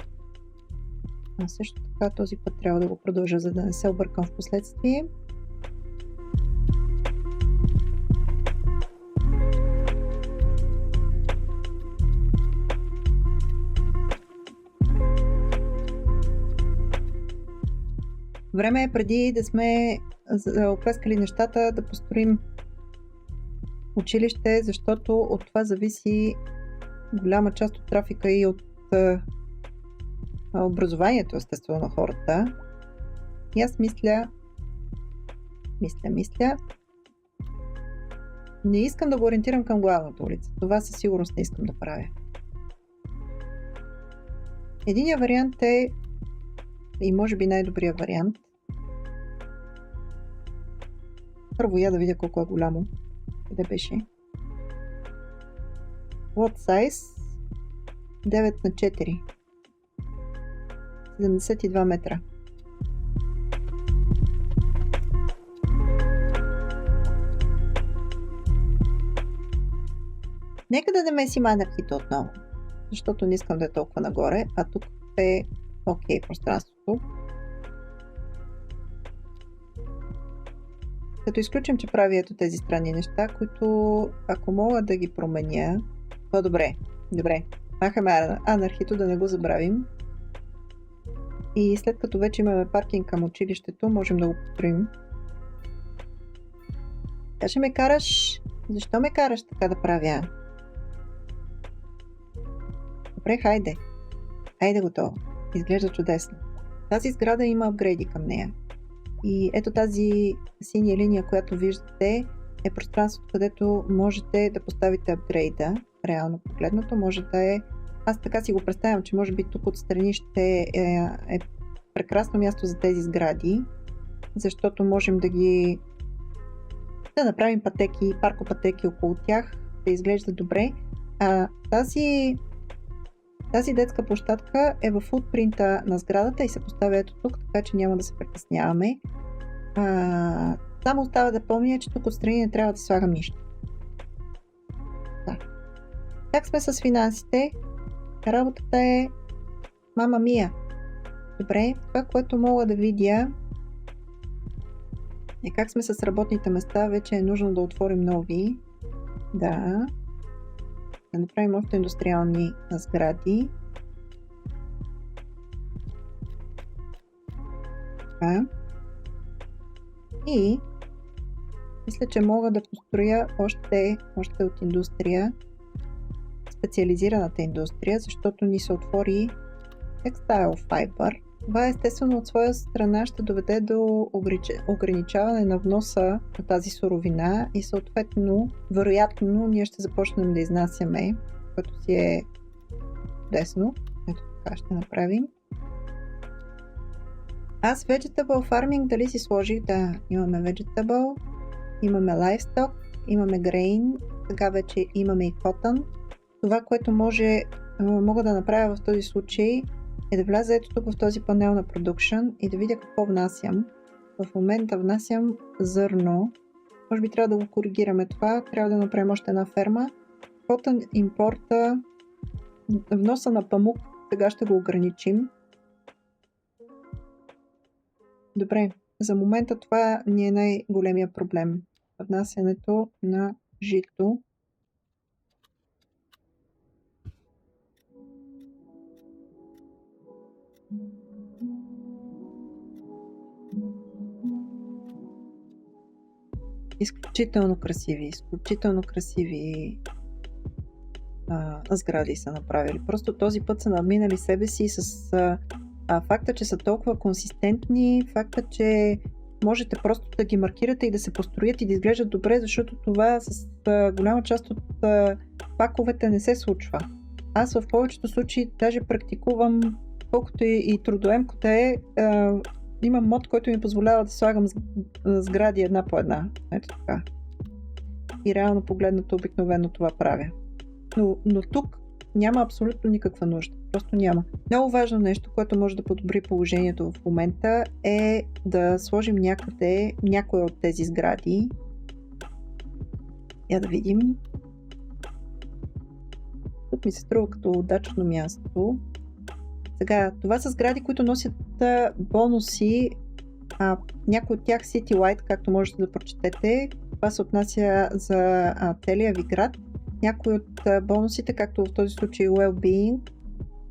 Също така този път трябва да го продължа, за да не се объркам в последствие. Време е преди да сме оплескали нещата, да построим училище, защото от това зависи голяма част от трафика и от образованието, естествено, на хората. И аз мисля. Не искам да го ориентирам към главната улица. Това със сигурност не искам да правя. Единият вариант е, и може би най-добрият вариант. Първо я да видя колко е голямо. Къде беше? Lot size 9x4. 72 метра. Нека да намесим анархите отново, защото не искам да е толкова нагоре, а тук е окей пространството. Като изключим, че прави ето тези странни неща, които ако мога да ги променя, по-добре. Добре, махаме анархито, да не го забравим. И след като вече имаме паркинг към училището, можем да го построим. Така ще ме караш. Защо ме караш така да правя? Добре, хайде. Хайде готово. Изглежда чудесно. Тази сграда има апгрейди към нея. И ето тази синя линия, която виждате, е пространството, където можете да поставите апгрейда. Реално погледнато може да е... Аз така си го представям, че може би тук отстрани ще е прекрасно място за тези сгради, защото можем да направим пътеки, паркопътеки около тях, да изглежда добре. А тази детска площадка е в футпринта на сградата и се поставя ето тук, така че няма да се притесняваме. Само остава да помня, че тук отстрани не трябва да слагам нищо. Да. Как сме с финансите? Работата е мама мия. Добре, това, което мога да видя е как сме с работните места. Вече е нужно да отворим нови. Да направим още индустриални сгради. Така. И мисля, че мога да построя още от индустрия, специализираната индустрия, защото ни се отвори Textile Fiber. Това естествено от своя страна ще доведе до ограничаване на вноса на тази суровина и съответно, вероятно, ние ще започнем да изнасяме, което си е чудесно. Ето така ще направим. Аз Vegetable Farming дали си сложих? Да, имаме Vegetable, имаме Livestock, имаме Grain, сега вече имаме и Cotton. Това, което мога да направя в този случай е да вляза ето тук в този панел на Production и да видя какво внасям. В момента внасям зърно. Може би трябва да го коригираме това. Трябва да направим още една ферма. Cotton импорта, вноса на памук, сега ще го ограничим. Добре, за момента това ни е най-големия проблем. Внасянето на жито. Изключително красиви сгради са направили. Просто този път са надминали себе си с факта, че са толкова консистентни, факта, че можете просто да ги маркирате и да се построят и да изглеждат добре, защото това с голяма част от паковете не се случва. Аз в повечето случаи даже практикувам, колкото и трудоемко да е, имам мод, който ми позволява да слагам сгради една по една. Ето така. И реално погледнато обикновено това правя. Но тук няма абсолютно никаква нужда. Просто няма. Много важно нещо, което може да подобри положението в момента е да сложим някъде някоя от тези сгради. Я да видим. Тук ми се струва като удачно място. Сега, това са сгради, които носят бонуси. Някои от тях Citywide, както можете да прочетете. Това се отнася за целия ви град. Някои от бонусите, както в този случай Wellbeing,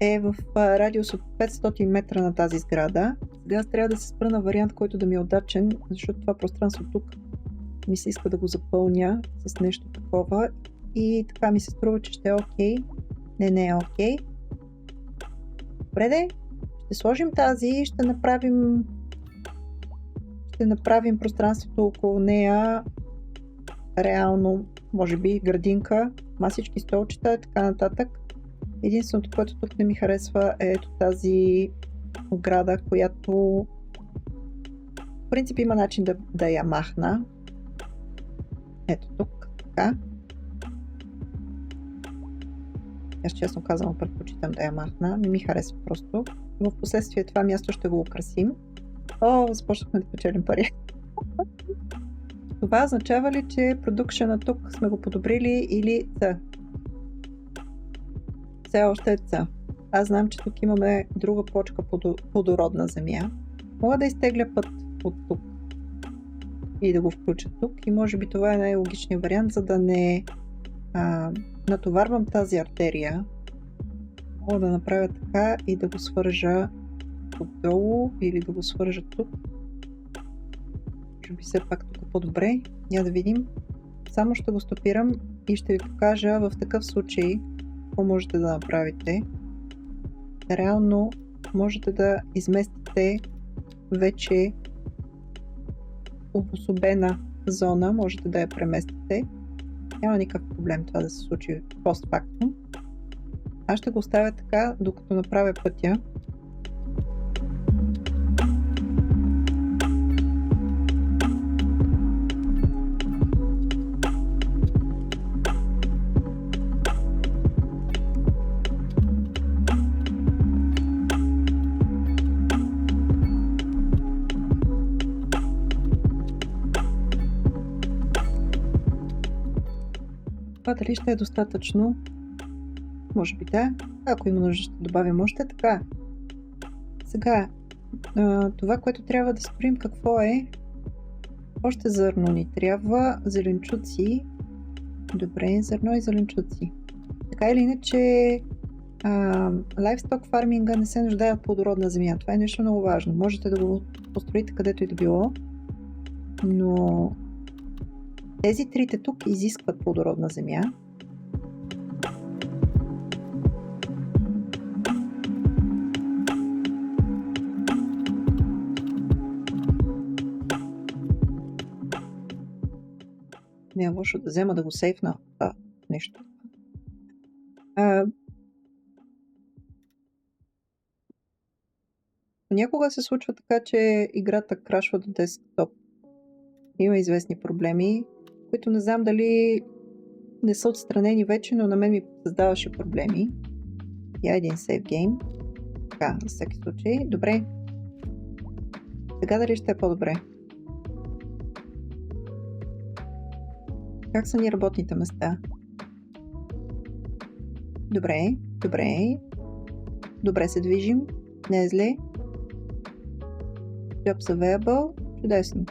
е в радиус от 500 метра на тази сграда. Сега аз трябва да се спра на вариант, който да ми е удачен, защото това пространство тук ми се иска да го запълня с нещо такова и така ми се струва, че ще е окей. Не е окей. Добре де, ще сложим тази и ще направим пространството около нея реално, може би градинка, масички, столчета и така нататък. Единственото, което тук не ми харесва е ето тази ограда, която в принцип има начин да я махна. Ето тук, така. Аз честно казвам предпочитам да я махна, не ми харесва просто. В последствие това място ще го украсим. Започнахме да печелим пари. Това означава ли, че продукшена тук сме го подобрили или ца? Все още е ца. Аз знам, че тук имаме друга почка плодородна земя. Мога да изтегля път от тук и да го включа тук и може би това е най-логичният вариант, за да не натоварвам тази артерия. Мога да направя така и да го свържа отдолу или да го свържа тук. Може би все пак тук е по-добре. Я да видим. Само ще го стопирам и ще ви покажа в такъв случай какво можете да направите. Реално можете да изместите вече обособена зона, можете да я преместите. Няма никакъв проблем това да се случи постфактум. Аз ще го оставя така, докато направя пътя. Това дали ще е достатъчно? Може би да. Ако има нужда, ще добавим още така. Сега, това, което трябва да спорим какво е, още зърно ни трябва, зеленчуци. Добре, зърно и зеленчуци. Така или иначе, лайфсток фарминга не се нуждае от плодородна земя. Това е нещо много важно. Можете да го построите където и да било, но тези трите тук изискват плодородна земя. Не е лошо да взема да го сейфна нещо. Понякога се случва така, че играта крашва до десктоп. Има известни проблеми, които не знам дали не са отстранени вече, но на мен ми създаваше проблеми. Я един сейв гейм. Така, за всеки случай. Добре. Сега дали ще е по-добре? Как са ни работните места? Добре, добре. Добре се движим. Не е зле. Jobs available. Чудесно.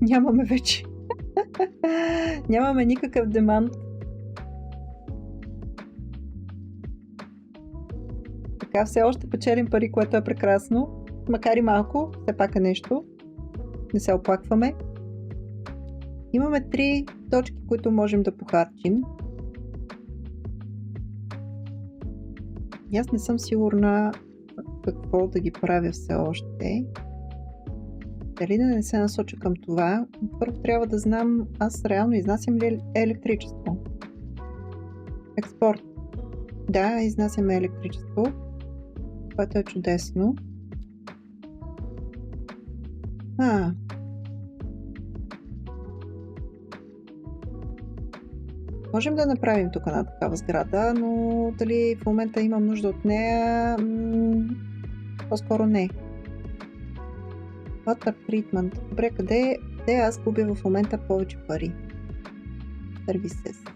Нямаме вече. Нямаме никакъв демант. Така все още печелим пари, което е прекрасно. Макар и малко, все пак е нещо. Не се оплакваме. Имаме 3 точки, които можем да похарчим. И аз не съм сигурна какво да ги правя все още. Дали да не се насоча към това, първо трябва да знам аз реално изнасям ли електричество. Експорт. Да, изнасяме електричество, което е чудесно. Можем да направим тук една такава сграда, но дали в момента имам нужда от нея, по-скоро не. Water treatment. Добре, къде аз губя в момента повече пари? Services.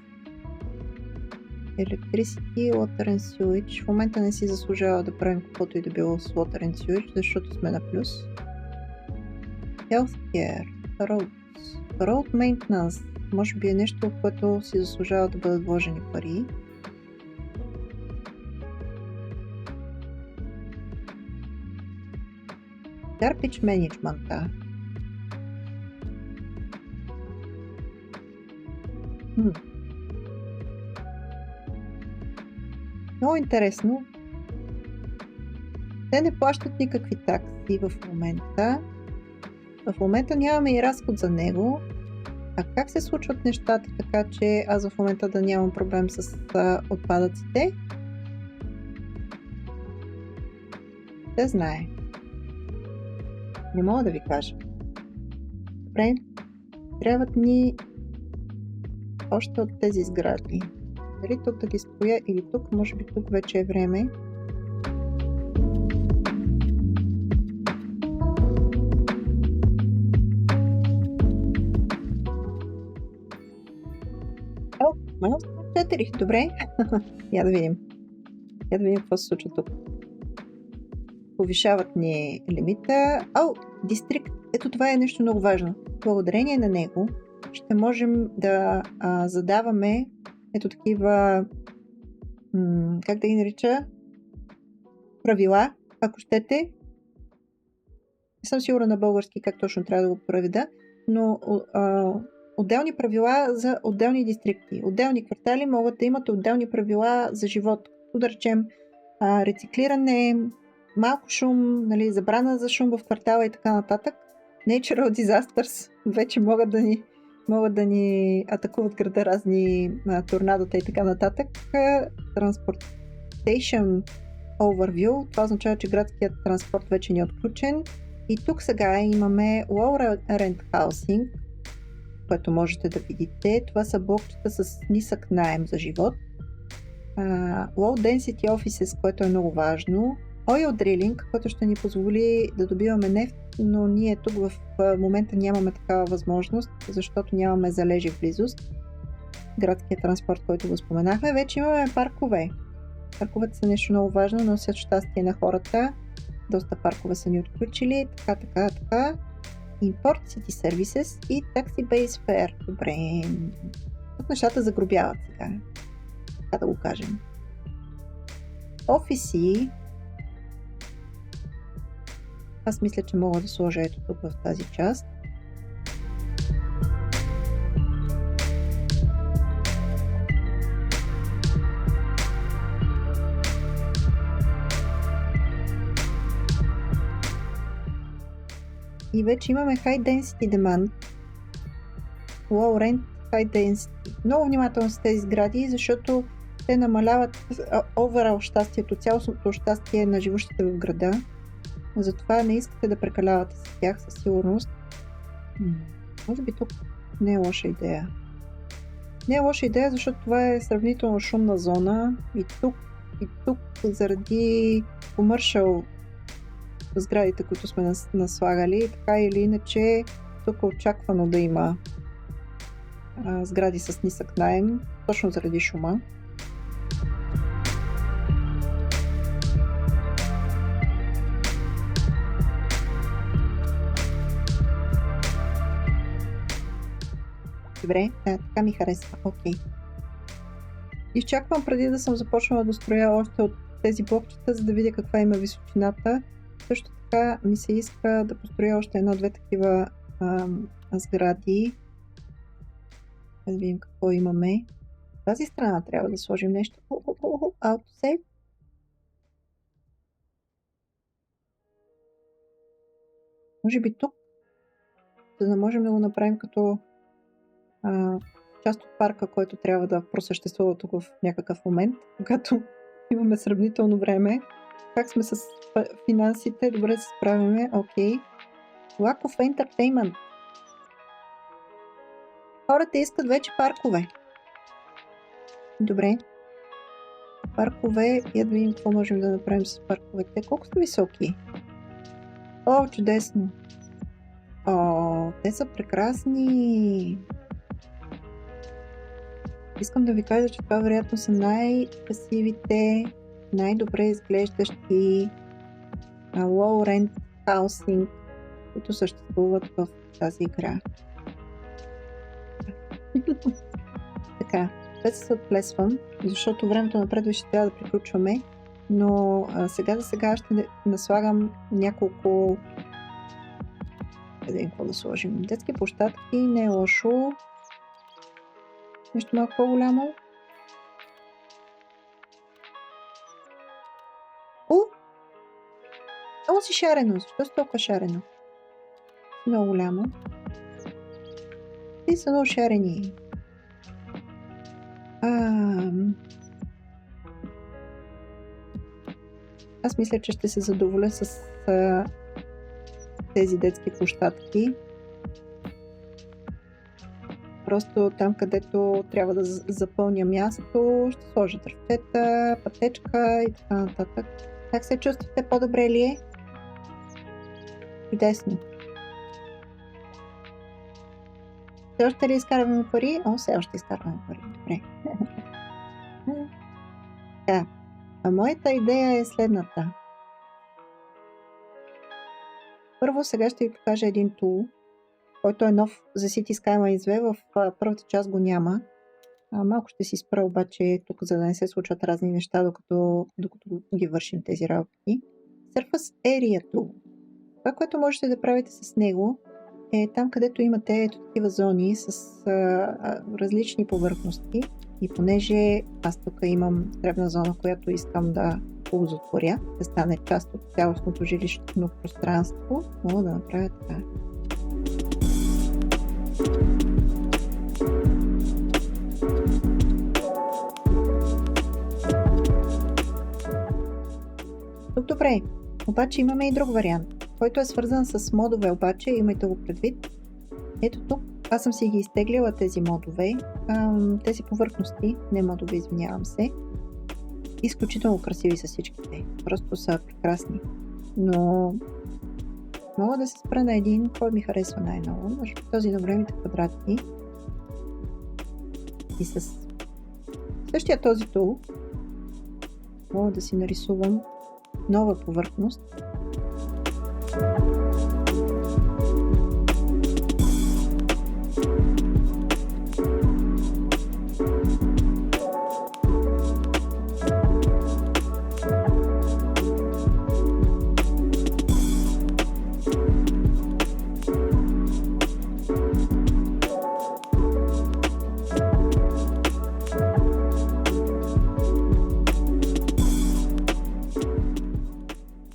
Electricity, Water and Sewage. В момента не си заслужава да правим каквото и да било с Water and Sewage, защото сме на плюс. Healthcare, Roads. Road Maintenance. Може би е нещо, в което си заслужава да бъдат вложени пари. Garbage Management. Много интересно. Те не плащат никакви такси в момента. В момента нямаме и разход за него. А как се случват нещата, така че аз в момента да нямам проблем с отпадъците? Те знае. Не мога да ви кажа. Добре. Трябват ни още от тези сгради. Дали тук да ги строя или тук, може би тук вече е време. Майлз 4. Добре. Я да видим. Я да видим какво се случва тук. Повишават ни лимита. Дистрикт. Ето това е нещо много важно. Благодарение на него ще можем да задаваме ето такива, как да ги нарича, правила, ако щете. Не съм сигурна на български как точно трябва да го преведа, но отделни правила за отделни дистрикти. Отделни квартали могат да имат отделни правила за живот. Да речем, рециклиране, малко шум, нали, забрана за шум в квартала и така нататък. Natural disasters вече могат да ни атакуват града, разни торнадота и така нататък. Transportation Overview, това означава, че градският транспорт вече ни е отключен. И тук сега имаме Low Rent Housing, което можете да видите. Това са блокчета с нисък наем за живот. Low Density Offices, което е много важно. Oil Drilling, което ще ни позволи да добиваме нефт, но ние тук в момента нямаме такава възможност, защото нямаме залежи в близост. Градският транспорт, който го споменахме, вече имаме паркове. Парковете са нещо много важно, носят щастие на хората. Доста паркове са ни отключили, така. Import City Services и Taxi Base Fare. Добре. Тук нещата загробяват сега. Така да го кажем. Офиси. Аз мисля, че мога да сложа ето тук в тази част. И вече имаме High Density Demand, Low Rent, High Density. Много внимателно с тези сгради, защото те намаляват overall щастието, цялостното щастие на живущите в града. Затова не искате да прекалявате с тях със сигурност. Може би тук не е лоша идея. Не е лоша идея, защото това е сравнително шумна зона и тук заради commercial сградите, които сме наслагали, така или иначе тук е очаквано да има сгради с нисък наем, точно заради шума. Добре, така ми харесва. Окей. Изчаквам преди да съм започнала да строя още от тези блокчета, за да видя каква има височината. Също така ми се иска да построя още едно-две такива сгради. Да видим какво имаме. В тази страна трябва да сложим нещо. Autosave. Може би тук, за да можем да го направим като част от парка, който трябва да просъществува тук в някакъв момент, когато имаме сравнително време. Как сме с финансите? Добре се справяме. Окей. Lack of entertainment. Хората искат вече паркове. Добре. Паркове. Я да видим какво можем да направим с парковете. Колко са високи? О, чудесно. О, те са прекрасни. Искам да ви кажа, че това вероятно са най-красивите, най-добре изглеждащи low rent housing, които съществуват в тази игра. Така, без да се отплесвам, защото времето напред ще трябва да приключваме, но сега за сега ще наслагам няколко какво да сложим. Детски площадки, не е лошо. Нещо малко по-голямо. Много си шарено. Защо си толкова шарено? Много голямо. Те са много шарени. Аз мисля, че ще се задоволя с тези детски площадки. Просто там, където трябва да запълня място, ще сложа дървчета, пътечка и така нататък. Как се чувствате? По-добре ли е? Чудесно. Все още ли изкарваме пари? Все още изкарваме пари. Добре. Да. А моята идея е следната. Първо сега ще ви покажа един тул, който е нов за City Skylines 2. В първата част го няма. Малко ще си спра обаче тук, за да не се случват разни неща, докато ги вършим тези работи. Surface Area Tool. Това, което можете да правите с него, е там, където имате такива зони с различни повърхности. И понеже аз тук имам дребна зона, която искам да оползотворя, да стане част от цялостното жилищно пространство, мога да направя така. Тук добре, обаче имаме и друг вариант, който е свързан с модове, обаче имайте го предвид. Ето тук аз съм си ги изтеглила тези модове, тези повърхности, не модове, извинявам се. Изключително красиви са всичките, просто са прекрасни. Но мога да се спра на един, който ми харесва най-много, защото този на големите квадрати и с същия този тул мога да си нарисувам нова повърхност.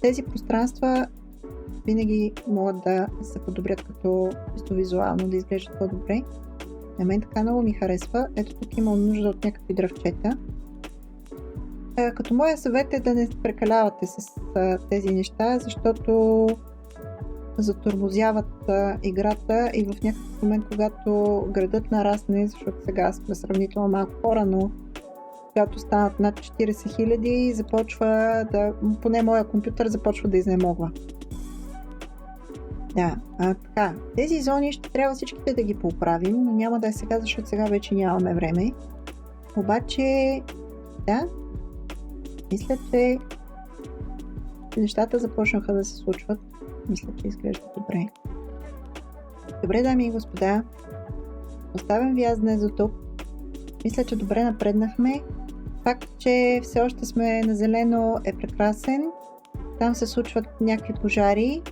Тези пространства винаги могат да се подобрят като чисто визуално, да изглеждат по-добре. На мен така много ми харесва. Ето тук имам нужда от някакви дръвчета. Като моя съвет е да не прекалявате с тези неща, защото затормозяват играта и в някакъв момент, когато градът нарасне, защото сега сме сравнително малко хора, но когато станат над 40 000, започва да, поне моя компютър започва да изнемогва. Да, така, тези зони ще трябва всичките да ги поправим, но няма да е сега, защото сега вече нямаме време. Обаче, да, мисля, че нещата започнаха да се случват. Мисля, че изглежда добре. Добре, дами и господа, оставям ви аз днес до тук. Мисля, че добре напреднахме. Факт, че все още сме на зелено е прекрасен. Там се случват някакви пожари.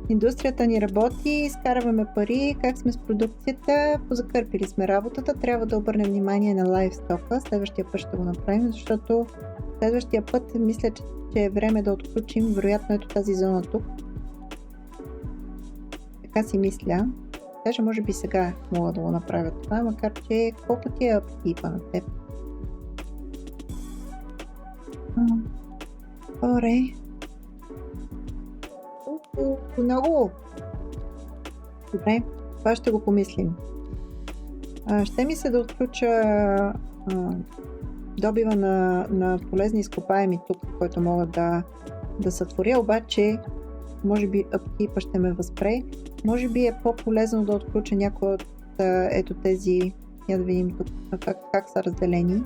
Индустрията ни работи, изкарваме пари, как сме с продукцията, позакърпили сме работата, трябва да обърнем внимание на лайфстока. Следващия път ще го направим, защото следващия път мисля, че е време да отключим вероятно ето тази зона тук. Така си мисля. Даже може би сега мога да го направя това, макар че колко ти е аптипа на теб. Добре. Много. Добре, това ще го помислим. Ще ми се да отключа добива на полезни изкопаеми тук, който мога да сътворя, обаче може би аптипа ще ме възпре. Може би е по-полезно да отключа някой от ето тези Я да видим тук как са разделени.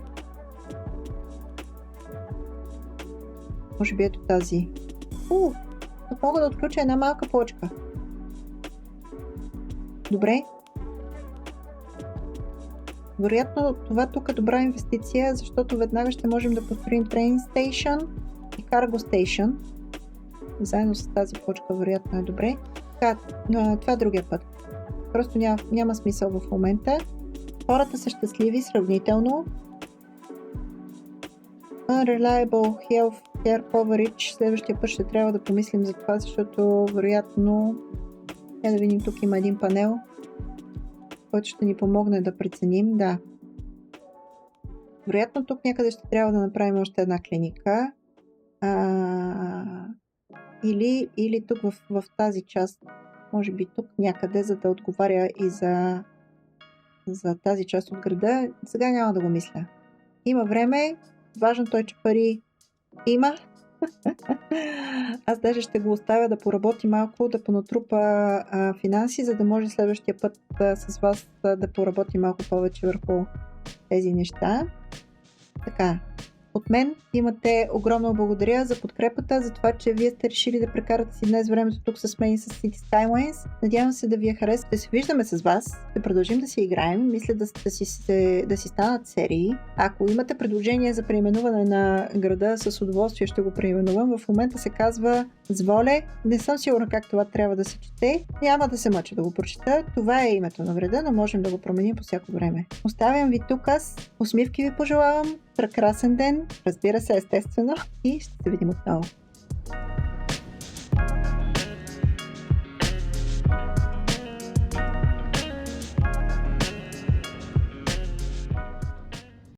Може би ето тази. Тук мога да отключа една малка плочка. Добре. Вероятно това тук е добра инвестиция, защото веднага ще можем да построим Train Station и Cargo Station. Заедно с тази плочка вероятно е добре. Така, това е другия път. Просто няма смисъл в момента. Хората са щастливи сравнително. Unreliable Health Care Coverage. Следващия път ще трябва да помислим за това, защото вероятно да видим, тук има един панел, който ще ни помогне да преценим. Да. Вероятно тук някъде ще трябва да направим още една клиника. Или тук в тази част, може би тук някъде, за да отговаря и за тази част от града. Сега няма да го мисля. Има време. Важното е, че пари има. Аз даже ще го оставя да поработи малко, да понатрупа финанси, за да може следващия път с вас да поработи малко повече върху тези неща. Така. От мен имате огромно благодаря за подкрепата, за това, че вие сте решили да прекарате си днес времето тук с мен и с City Skylines. Надявам се да ви е хареса, да се виждаме с вас, да продължим да си играем. Мисля да си станат серии. Ако имате предложение за преименуване на града, с удоволствие ще го преименувам. В момента се казва Зволе. Не съм сигурна как това трябва да се чете. Няма да се мъча да го прочета. Това е името на града, но можем да го променим по всяко време. Оставям ви тук аз. Усмивки ви пожелавам. Прекрасен ден, разбира се, естествено, и ще се видим отново.